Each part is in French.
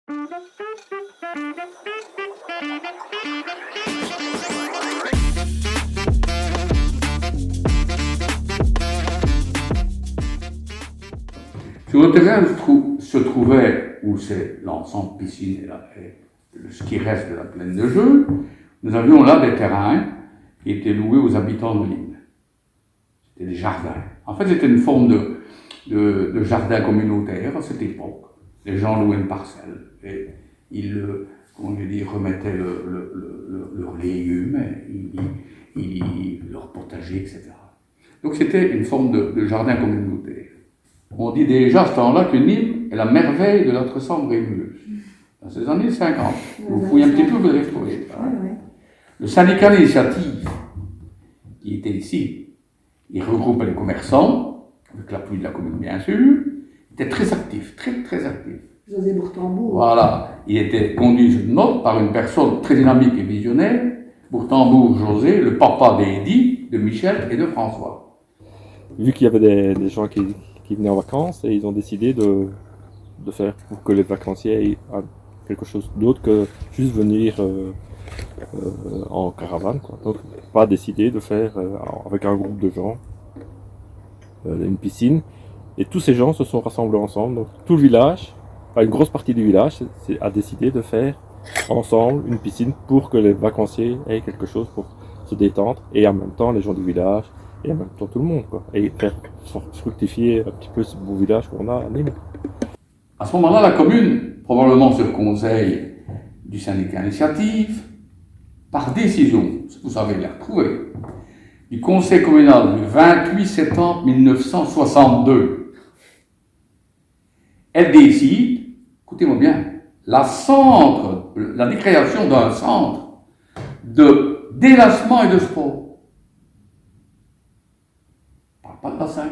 Sur le terrain se trouvait, où c'est l'ensemble piscine et ce qui reste de la plaine de jeu, nous avions là des terrains qui étaient loués aux habitants de l'île. C'était des jardins. En fait, c'était une forme de jardin communautaire à cette époque. Les gens louaient une parcelle et ils remettaient leurs légumes, leur potager, etc. Donc c'était une forme de jardin communautaire. On dit déjà à ce temps-là que Nîmes est la merveille de notre chambre réguleuse. Dans ces années 50. Vous fouillez un petit peu, vous allez trouver. Le syndicat d'initiative, qui était ici, il regroupait les commerçants, avec l'appui de la commune bien sûr, il était très actif, très très actif. José Bourtambourg. Voilà, il était conduit, je note, par une personne très dynamique et visionnaire, Bourtambourg José, le papa d'Eddy, de Michel et de François. Vu qu'il y avait des gens qui venaient en vacances, et ils ont décidé de faire pour que les vacanciers aient quelque chose d'autre que juste venir en caravane, quoi. Donc, pas décidé de faire avec un groupe de gens une piscine. Et tous ces gens se sont rassemblés ensemble. Donc, tout le village, enfin une grosse partie du village, a décidé de faire ensemble une piscine pour que les vacanciers aient quelque chose pour se détendre. Et en même temps, les gens du village, et en même temps tout le monde, quoi. Et faire fructifier un petit peu ce beau village qu'on a à Nîmes. À ce moment-là, la commune, probablement sur conseil du syndicat initiative, par décision, vous savez les retrouver, du conseil communal du 28 septembre 1962, elle décide, écoutez-moi bien, la décréation d'un centre de délassement et de sport. On ne parle pas de bassin,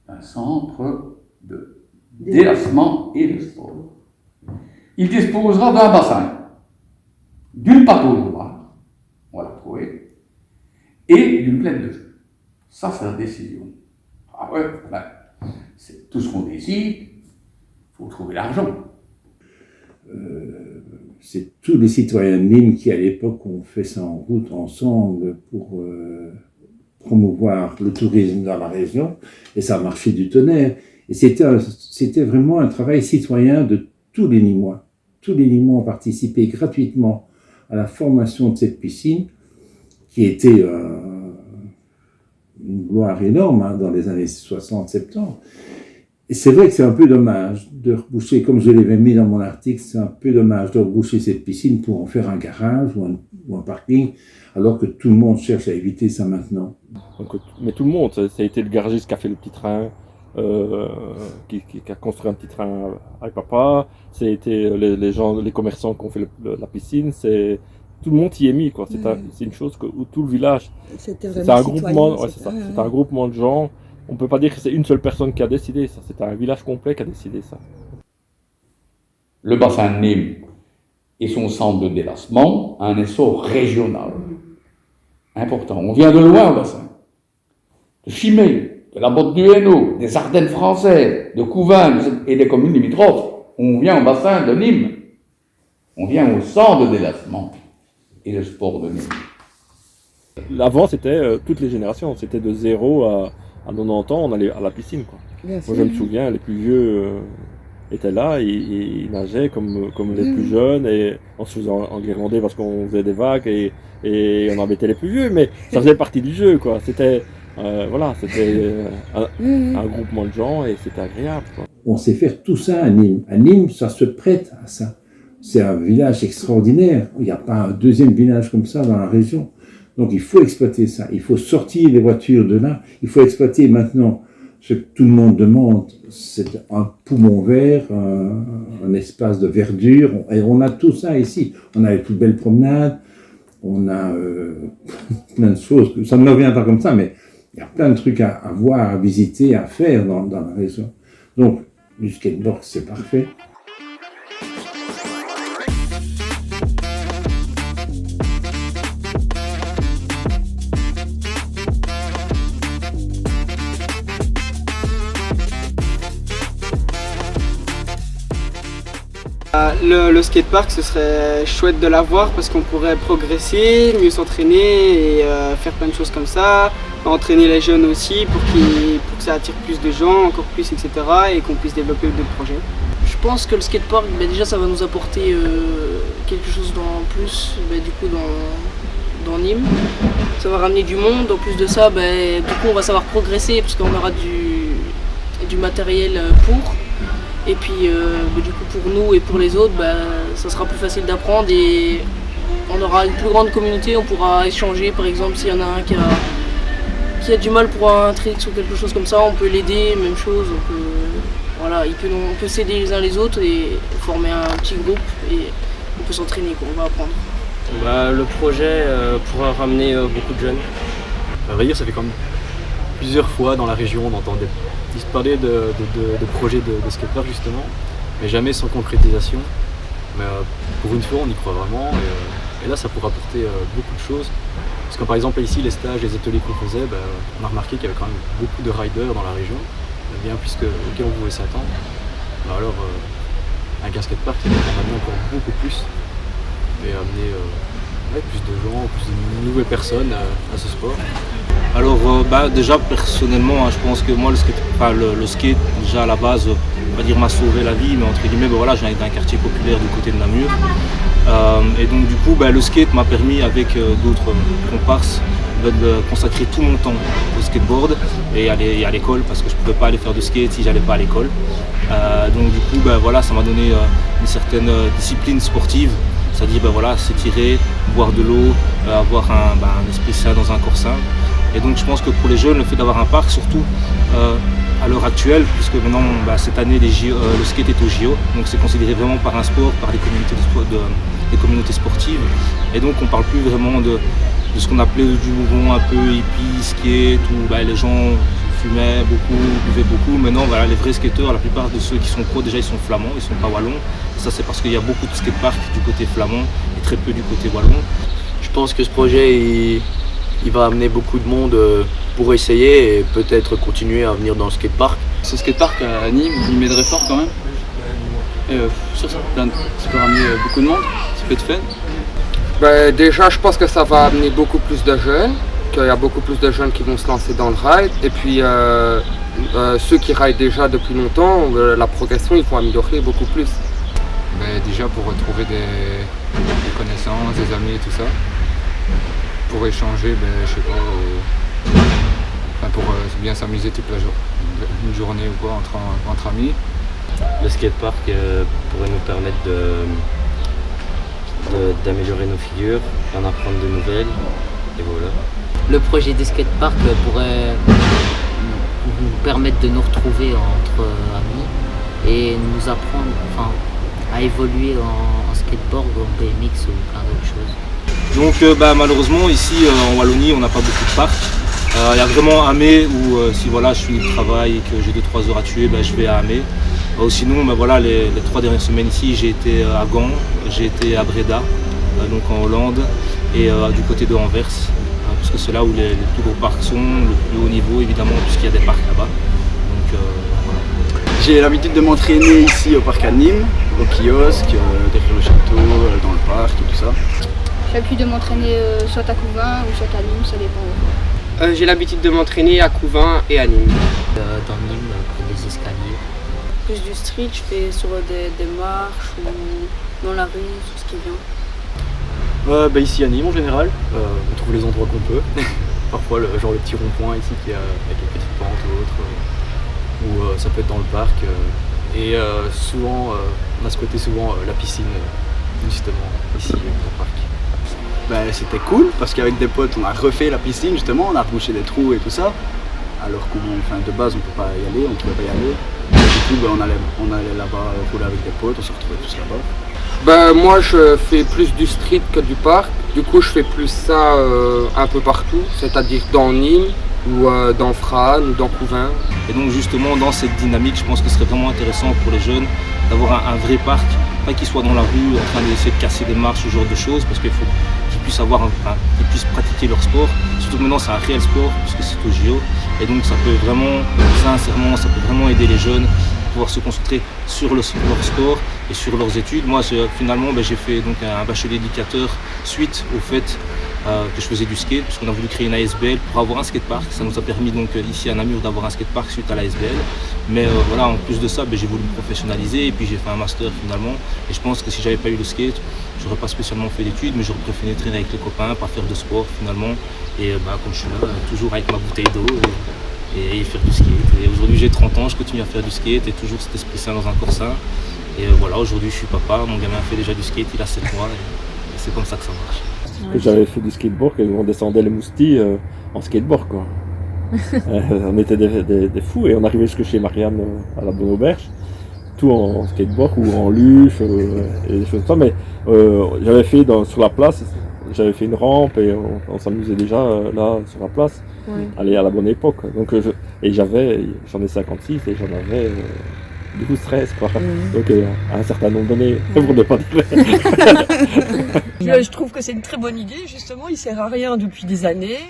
un centre de délassement et de sport. Il disposera d'un bassin, d'une pataugeoire, on va la trouver, et d'une plaine de jeu. Ça, c'est la décision. Ah ouais, c'est tout ce qu'on décide, il faut trouver l'argent. C'est tous les citoyens de Nîmes qui, à l'époque, ont fait ça en route ensemble pour promouvoir le tourisme dans la région, et ça a marché du tonnerre. Et c'était vraiment un travail citoyen de tous les Nîmois. Tous les Nîmois ont participé gratuitement à la formation de cette piscine, qui était une gloire énorme dans les années 60-70. Et c'est vrai que c'est un peu dommage de reboucher, comme je l'avais mis dans mon article, c'est un peu dommage de reboucher cette piscine pour en faire un garage ou un parking, alors que tout le monde cherche à éviter ça maintenant. Donc, mais tout le monde, ça a été le garagiste qui a fait le petit train, qui a construit un petit train avec papa, c'était les commerçants qui ont fait la piscine, tout le monde y est mis, quoi. C'est une chose où tout le village, c'est un groupement, c'est un groupement de gens. On peut pas dire que c'est une seule personne qui a décidé ça, c'est un village complet qui a décidé ça. Le bassin de Nîmes et son centre de délassement a un essor régional important. On vient de loin au bassin, de Chimay, de la Botte du Hainaut, des Ardennes françaises, de Couvain et des communes limitrophes. On vient au bassin de Nîmes. On vient au centre de délassement et de sport de Nîmes. Avant, c'était toutes les générations. C'était de 0 à 90 ans, on allait à la piscine, quoi. Moi, je me souviens, les plus vieux étaient là, ils nageaient comme les plus jeunes, et on se faisait enguirlander parce qu'on faisait des vagues, et on embêtait les plus vieux, mais ça faisait partie du jeu, quoi. C'était un groupement de gens, et c'était agréable, quoi. On sait faire tout ça à Nîmes. À Nîmes, ça se prête à ça. C'est un village extraordinaire. Il n'y a pas un deuxième village comme ça dans la région. Donc il faut exploiter ça. Il faut sortir les voitures de là. Il faut exploiter maintenant ce que tout le monde demande. C'est un poumon vert, un espace de verdure. Et on a tout ça ici. On a les plus belles promenades. On a plein de choses. Ça ne me revient pas comme ça, mais il y a plein de trucs à voir, à visiter, à faire dans la région. Donc, du skateboard, c'est parfait. Le skatepark, ce serait chouette de l'avoir parce qu'on pourrait progresser, mieux s'entraîner et faire plein de choses comme ça. Entraîner les jeunes aussi pour que ça attire plus de gens, encore plus, etc. et qu'on puisse développer d'autres projets. Je pense que le skatepark, déjà ça va nous apporter quelque chose en plus du coup dans Nîmes. Ça va ramener du monde, en plus de ça, du coup on va savoir progresser parce qu'on aura du matériel pour. Et puis du coup pour nous et pour les autres, ça sera plus facile d'apprendre et on aura une plus grande communauté, on pourra échanger par exemple s'il y en a un qui a du mal pour un trick ou quelque chose comme ça, on peut l'aider, même chose, on peut s'aider les uns les autres et former un petit groupe et on peut s'entraîner, on va apprendre. Le projet pourra ramener beaucoup de jeunes. À vrai dire, ça fait quand même plusieurs fois dans la région on entend parler de projets de skatepark justement, mais jamais sans concrétisation. Mais pour une fois on y croit vraiment et là ça pourra apporter beaucoup de choses. Parce que par exemple ici les stages, les ateliers qu'on faisait, on a remarqué qu'il y avait quand même beaucoup de riders dans la région, bien plus auquel on pouvait s'attendre. Alors avec un skatepark ça va amener encore beaucoup plus et amener plus de gens, plus de nouvelles personnes à ce sport. Alors déjà personnellement je pense que moi le skate déjà à la base on va dire m'a sauvé la vie, mais entre guillemets je viens d'un quartier populaire du côté de Namur et donc du coup le skate m'a permis avec d'autres comparses de consacrer tout mon temps au skateboard et à l'école parce que je ne pouvais pas aller faire de skate si j'allais pas à l'école. Donc du coup ça m'a donné une certaine discipline sportive, c'est-à-dire s'étirer, boire de l'eau, avoir un esprit sain dans un corps sain. Et donc je pense que pour les jeunes, le fait d'avoir un parc, surtout à l'heure actuelle, puisque maintenant cette année le skate est au JO, donc c'est considéré vraiment par un sport, par les communautés sportives. Et donc on ne parle plus vraiment de ce qu'on appelait du mouvement un peu hippie, skate, où les gens fumaient beaucoup, buvaient beaucoup. Maintenant les vrais skateurs, la plupart de ceux qui sont pros déjà ils sont flamands, ils ne sont pas wallons. Ça c'est parce qu'il y a beaucoup de skateparks du côté flamand et très peu du côté wallon. Je pense que ce projet il va amener beaucoup de monde pour essayer et peut-être continuer à venir dans le skatepark. Ce skatepark à Nîmes, il m'aiderait fort quand même. Et ça peut ramener beaucoup de monde, ça peut être fun. Déjà je pense que ça va amener beaucoup plus de jeunes, qu'il y a beaucoup plus de jeunes qui vont se lancer dans le ride. Et puis ceux qui rident déjà depuis longtemps, la progression ils vont améliorer beaucoup plus. Déjà pour retrouver des connaissances, des amis et tout ça. Pour échanger, je sais pas, pour bien s'amuser toute une journée ou quoi entre amis. Le skatepark pourrait nous permettre d'améliorer nos figures, d'en apprendre de nouvelles, et voilà. Le projet des skateparks pourrait nous permettre de nous retrouver entre amis et nous apprendre à évoluer en skateboard, en BMX ou plein d'autres choses. Donc malheureusement ici en Wallonie on n'a pas beaucoup de parcs. Il y a vraiment Amé où si je finis le travail et que j'ai 2-3 heures à tuer, je vais à Amé. Sinon les 3 dernières semaines ici j'ai été à Gand, j'ai été à Breda, donc en Hollande, et du côté de Anvers, parce que c'est là où les plus gros parcs sont, le plus haut niveau évidemment puisqu'il y a des parcs là-bas. Donc, J'ai l'habitude de m'entraîner ici au parc à Nîmes, au kiosque, derrière le château, dans le parc et tout ça. J'ai l'habitude de m'entraîner soit à Couvain ou soit à Nîmes, ça dépend. J'ai l'habitude de m'entraîner à Couvain et à Nîmes. Dans Nîmes, près des escaliers. Plus du street, je fais sur des marches ou dans la rue, sur ce qui vient. Ici à Nîmes en général, on trouve les endroits qu'on peut. Parfois le petit rond-point ici qui a avec une petite pente ou autre, ou ça peut être dans le parc. Et souvent, on a ce côté souvent la piscine, justement, ici dans le parc. C'était cool parce qu'avec des potes on a refait la piscine justement, on a rebouché des trous et tout ça. Alors de base on ne peut pas y aller, on ne pouvait pas y aller. Et du coup on allait là-bas rouler avec des potes, on se retrouvait tous là-bas. Moi je fais plus du street que du parc. Du coup je fais plus ça un peu partout, c'est-à-dire dans Nîmes ou dans Frane ou dans Couvain. Et donc justement dans cette dynamique je pense que ce serait vraiment intéressant pour les jeunes d'avoir un vrai parc, pas qu'ils soient dans la rue en train d'essayer de casser des marches, ce genre de choses, parce qu'il faut qu'ils puissent pratiquer leur sport. Surtout que maintenant c'est un réel sport puisque c'est au JO. Et donc ça peut vraiment, sincèrement, ça peut vraiment aider les jeunes pouvoir se concentrer sur leur sport et sur leurs études. Moi, finalement, j'ai fait donc un bachelier éducateur suite au fait que je faisais du skate, puisqu'on a voulu créer une ASBL pour avoir un skatepark. Ça nous a permis donc ici à Namur d'avoir un skatepark suite à l'ASBL. Mais voilà, en plus de ça, j'ai voulu me professionnaliser et puis j'ai fait un master finalement. Et je pense que si j'avais pas eu le skate, j'aurais pas spécialement fait d'études, mais j'aurais préféré traîner avec les copains, pas faire de sport finalement. Et comme je suis là, toujours avec ma bouteille d'eau et faire du skate. Et aujourd'hui j'ai 30 ans, je continue à faire du skate et toujours cet esprit sain dans un corps sain. Et voilà, aujourd'hui je suis papa, mon gamin fait déjà du skate, il a 7 mois et c'est comme ça que ça marche. J'avais fait du skateboard et on descendait les moustilles en skateboard quoi. On était des fous et on arrivait jusque chez Marianne à la Bonne Auberge, tout en skateboard ou en luge et des choses comme ça. Mais j'avais fait sur la place, j'avais fait une rampe et on s'amusait déjà là sur la place. Oui. Allez, à la bonne époque. Donc, j'en ai 56 et j'en avais 12-13 quoi. Donc à un certain nombre d'années, pour ne pas dire. Je trouve que c'est une très bonne idée, justement, il ne sert à rien depuis des années.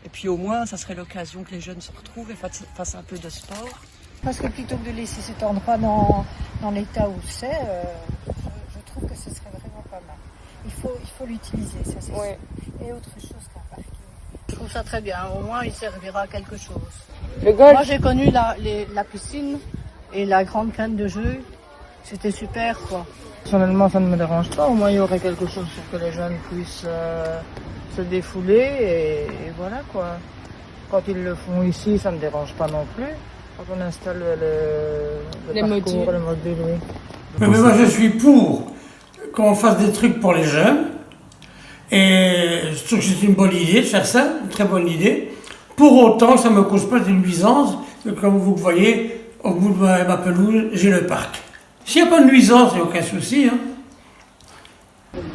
Et puis au moins, ça serait l'occasion que les jeunes se retrouvent et fassent un peu de sport. Parce que plutôt que de laisser cet endroit dans l'état où c'est, je trouve que ce serait vraiment pas mal. Il faut l'utiliser, ça c'est sûr. Et autre chose qu'un parking. Je trouve ça très bien, au moins il servira à quelque chose. Le golf. Moi j'ai connu la piscine et la grande canne de jeu, c'était super quoi. Personnellement ça ne me dérange pas, au moins il y aurait quelque chose pour que les jeunes puissent se défouler et voilà quoi. Quand ils le font ici ça ne me dérange pas non plus. Quand on installe le module, oui. Mais moi je suis pour qu'on fasse des trucs pour les jeunes. Et je trouve que c'est une bonne idée de faire ça, une très bonne idée. Pour autant, ça ne me cause pas de nuisance. Comme vous le voyez, au bout de ma pelouse, j'ai le parc. S'il n'y a pas de nuisance, il n'y a aucun souci. Hein.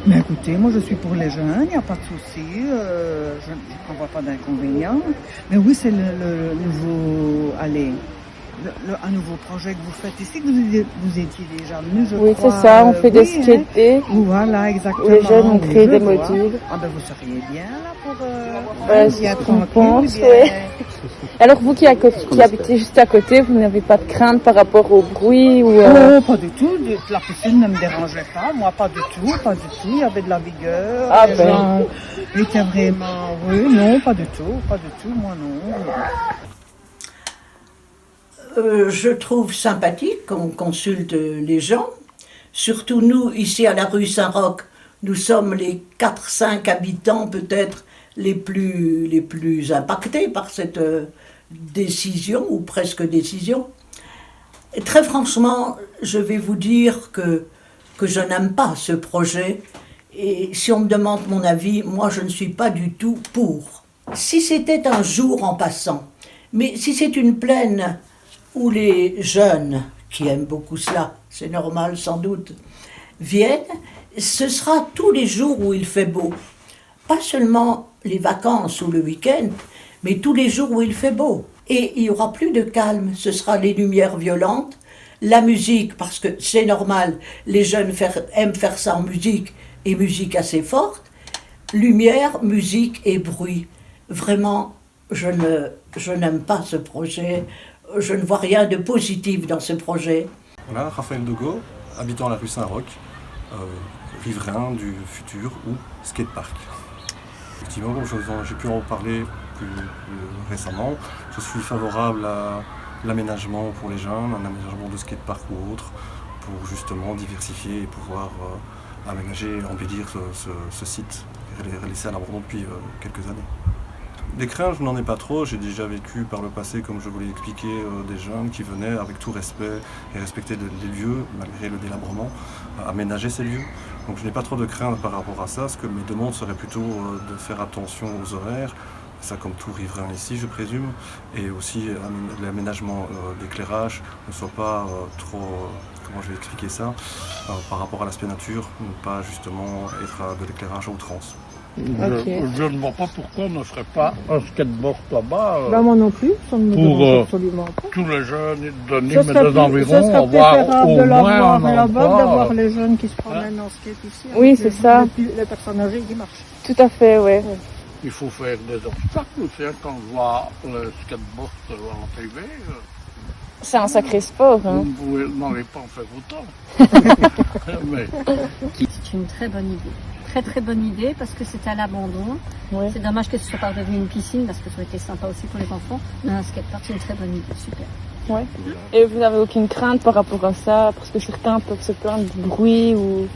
Mais écoutez, moi je suis pour les jeunes, il n'y a pas de souci, je ne vois pas d'inconvénient. Mais oui, c'est le nouveau, un nouveau projet que vous faites ici, que vous étiez déjà venu, je crois. Oui, c'est ça, on fait des skate days. Voilà, exactement. Les jeunes ont créé des modules. Ah ben vous seriez bien là pour c'est ce qu'on pense, oui. Alors vous qui habitez juste à côté, vous n'avez pas de crainte par rapport au bruit ou Oh, pas du tout, la piscine ne me dérangeait pas, moi pas du tout, il y avait de la vigueur, ah les gens étaient vraiment, oui, non, pas du tout, moi non. Je trouve sympathique qu'on consulte les gens, surtout nous, ici à la rue Saint-Roch, nous sommes les 4-5 habitants peut-être les plus impactés par cette décision, ou presque décision. Et très franchement, je vais vous dire que je n'aime pas ce projet, et si on me demande mon avis, moi je ne suis pas du tout pour. Si c'était un jour en passant, mais si c'est une plaine où les jeunes, qui aiment beaucoup cela, c'est normal sans doute, viennent, ce sera tous les jours où il fait beau. Pas seulement les vacances ou le week-end, mais tous les jours où il fait beau. Et il n'y aura plus de calme, ce sera les lumières violentes, la musique, parce que c'est normal, les jeunes aiment faire ça en musique, et musique assez forte, lumière, musique et bruit. Vraiment, je n'aime pas ce projet. Je ne vois rien de positif dans ce projet. Voilà, Raphaël Dogo, habitant la rue Saint-Roch, riverain du futur ou skatepark. Effectivement, j'ai pu en parler plus récemment. Je suis favorable à l'aménagement pour les jeunes, un aménagement de skatepark ou autre, pour justement diversifier et pouvoir aménager et embellir ce site et laisser à l'abandon depuis quelques années. Des craintes, je n'en ai pas trop. J'ai déjà vécu par le passé, comme je vous l'ai expliqué, des jeunes qui venaient avec tout respect et respecter les lieux, malgré le délabrement, aménager ces lieux. Donc je n'ai pas trop de craintes par rapport à ça. Ce que mes demandes seraient plutôt de faire attention aux horaires, ça comme tout riverain ici, je présume, et aussi l'aménagement d'éclairage ne soit pas trop, comment je vais expliquer ça, par rapport à l'aspect nature, ne pas justement être de l'éclairage à outrance. Okay. Je ne vois pas pourquoi on ne ferait pas un skateboard là-bas. Moi non plus, ça ne me dérange absolument pas. Tous les jeunes de Nîmes et des environs, avoir au de moins un endroit. D'avoir les jeunes qui se promènent en skate ici. Oui, c'est ça. Les personnes âgées qui marchent. Tout à fait, oui. Il faut faire des obstacles aussi, quand on voit le skateboard en TV. C'est un sacré sport. Hein. Vous n'avez pas en fait autant. Mais... C'est une très bonne idée. Très bonne idée parce que c'est à l'abandon. Ouais. C'est dommage que ce soit pas devenu une piscine parce que ça aurait été sympa aussi pour les enfants. Mais un skatepark, c'est une très bonne idée. Super. Ouais. Et vous n'avez aucune crainte par rapport à ça? Parce que certains peuvent se plaindre du bruit ou...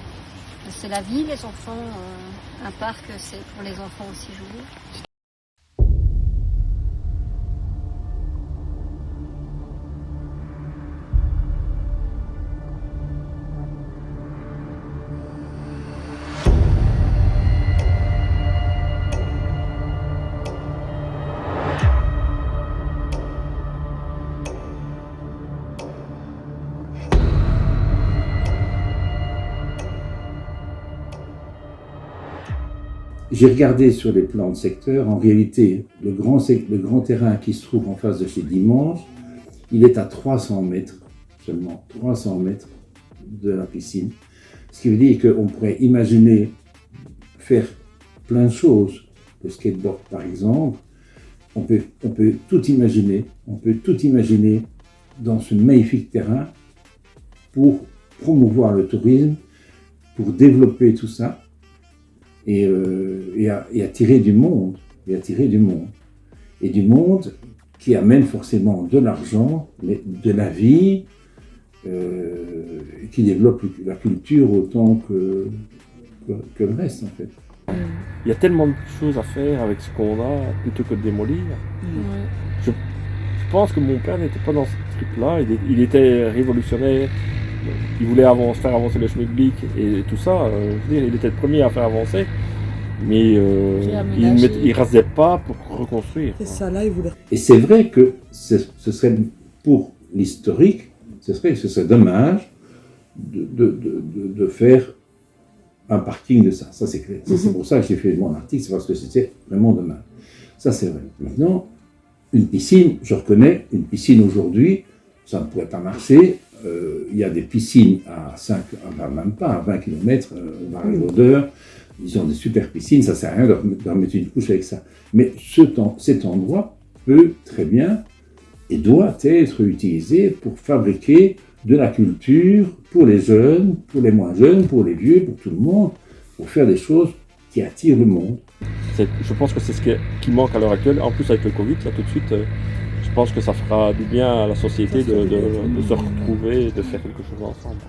C'est la vie, les enfants. Un parc, c'est pour les enfants aussi jouer. J'ai regardé sur les plans de secteur, en réalité, le grand terrain qui se trouve en face de chez Dimanche, il est à 300 mètres, seulement 300 mètres de la piscine. Ce qui veut dire qu'on pourrait imaginer faire plein de choses. Le skateboard, par exemple, on peut tout imaginer. On peut tout imaginer dans ce magnifique terrain pour promouvoir le tourisme, pour développer tout ça. Et attirer du monde, et du monde qui amène forcément de l'argent, mais de la vie, qui développe la culture autant que le reste en fait. Il y a tellement de choses à faire avec ce qu'on a plutôt que de démolir. Je pense que mon père n'était pas dans ce truc-là, il était révolutionnaire. Il voulait faire avancer le schmilblick et tout ça. Je veux dire, il était le premier à faire avancer, mais il rasait pas pour reconstruire. C'est ça, là, il voulait. Et c'est vrai que ce serait pour l'historique, ce serait dommage de faire un parking de ça. Ça c'est clair. C'est pour ça que j'ai fait mon article, c'est parce que c'était vraiment dommage. Ça c'est vrai. Maintenant, une piscine, je reconnais, une piscine aujourd'hui, ça ne pourrait pas marcher. Il y a des piscines à 20 km, d'odeur, ils ont des super piscines, ça ne sert à rien de remettre une couche avec ça. Mais cet endroit peut très bien et doit être utilisé pour fabriquer de la culture pour les jeunes, pour les moins jeunes, pour les vieux, pour tout le monde, pour faire des choses qui attirent le monde. Je pense que c'est ce qui manque à l'heure actuelle, en plus avec le Covid, là tout de suite. Je pense que ça fera du bien à la société de se retrouver et de faire quelque chose ensemble.